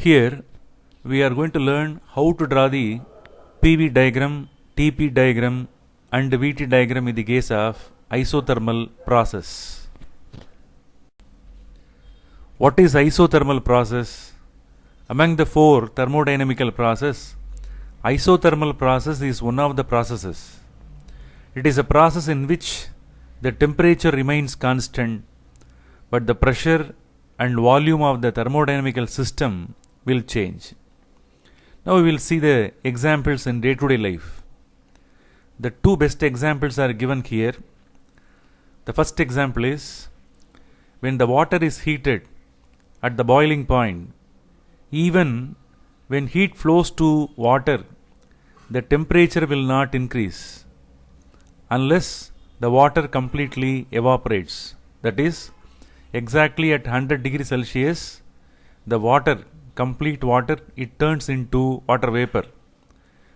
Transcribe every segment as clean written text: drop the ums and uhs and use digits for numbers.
Here we are going to learn how to draw the PV diagram, TP diagram and VT diagram in the case of isothermal process. What is isothermal process? Among the four thermodynamical processes, isothermal process is one of the processes. It is a process in which the temperature remains constant, but the pressure and volume of the thermodynamical system will change. Now we will see the examples in day-to-day life. The two best examples are given here. The first example is when the water is heated at the boiling point, even when heat flows to water, the temperature will not increase unless the water completely evaporates. That is, exactly at 100 degrees Celsius, the water, complete water, it turns into water vapor.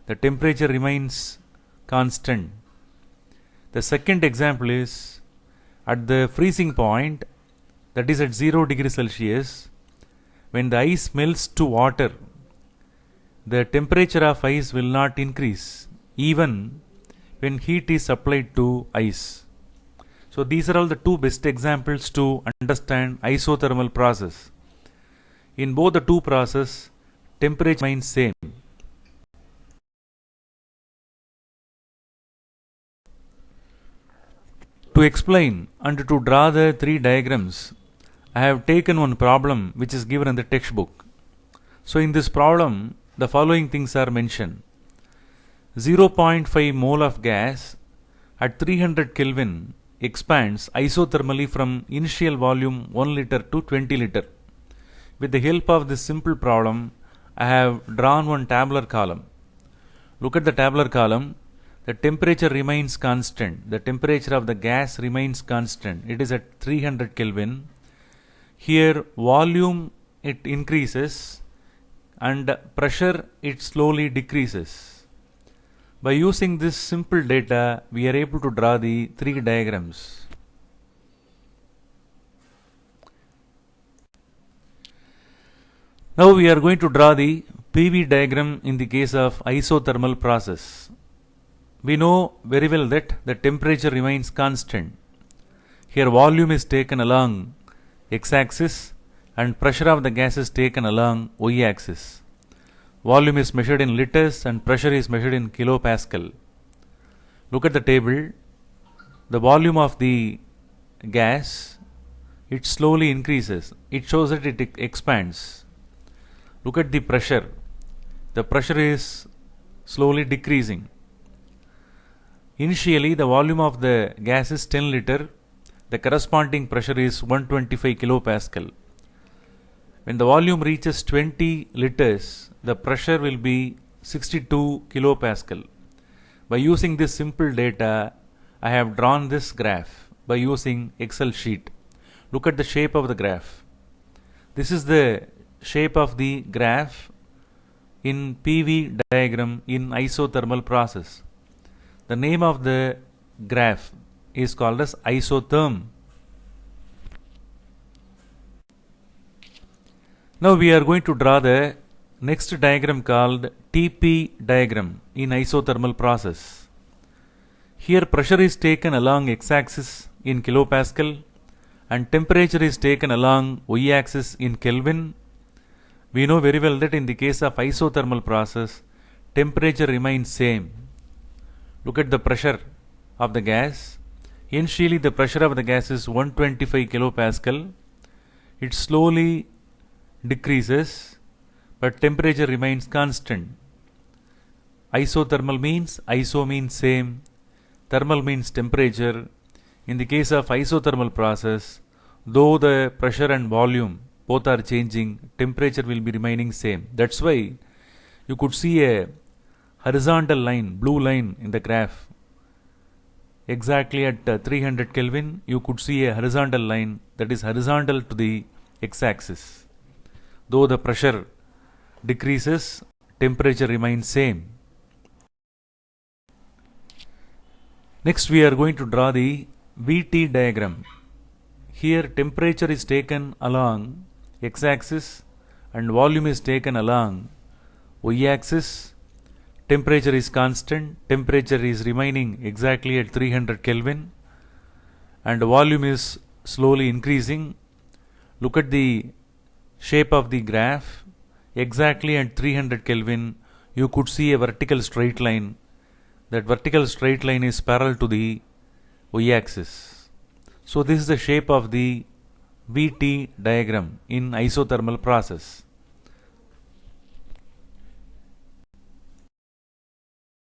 The temperature remains constant. The second example is at the freezing point, that is at 0 degrees Celsius, when the ice melts to water, the temperature of ice will not increase even when heat is applied to ice. So these are all the two best examples to understand isothermal process. In both the two processes, temperature remains same. To explain and to draw the three diagrams, I have taken one problem which is given in the textbook. So in this problem, the following things are mentioned. 0.5 mole of gas at 300 Kelvin expands isothermally from initial volume 1 liter to 20 liter. With the help of this simple problem, I have drawn one tabular column. Look at the tabular column. The temperature remains constant. The temperature of the gas remains constant. It is at 300 Kelvin. Here volume it increases and pressure it slowly decreases. By using this simple data, we are able to draw the three diagrams. Now we are going to draw the PV diagram in the case of isothermal process. We know very well that the temperature remains constant. Here volume is taken along x-axis and pressure of the gas is taken along y-axis. Volume is measured in liters and pressure is measured in kilopascal. Look at the table. The volume of the gas, it slowly increases. It shows that it expands. Look at the pressure. The pressure is slowly decreasing. Initially, the volume of the gas is 10 liter. The corresponding pressure is 125 kilopascal. When the volume reaches 20 liters, the pressure will be 62 kilopascal. By using this simple data, I have drawn this graph by using Excel sheet. Look at the shape of the graph. This is the shape of the graph in PV diagram in isothermal process. The name of the graph is called as isotherm. Now we are going to draw the next diagram called TP diagram in isothermal process. Here pressure is taken along x-axis in kilopascal and temperature is taken along y-axis in Kelvin. We know very well that in the case of isothermal process, temperature remains same. Look at the pressure of the gas. Initially the pressure of the gas is 125 kilopascal. It slowly decreases, but temperature remains constant. Isothermal means, iso means same, thermal means temperature. In the case of isothermal process, though the pressure and volume both are changing, temperature will be remaining same. That's why you could see a horizontal line, blue line in the graph. Exactly at 300 Kelvin, you could see a horizontal line that is horizontal to the x-axis. Though the pressure decreases, temperature remains same. Next we are going to draw the VT diagram. Here temperature is taken along x-axis and volume is taken along y-axis. Temperature is constant, temperature is remaining exactly at 300 Kelvin, and volume is slowly increasing. Look at the shape of the graph. Exactly at 300 Kelvin you could see a vertical straight line. That vertical straight line is parallel to the y-axis. So this is the shape of the VT diagram in isothermal process.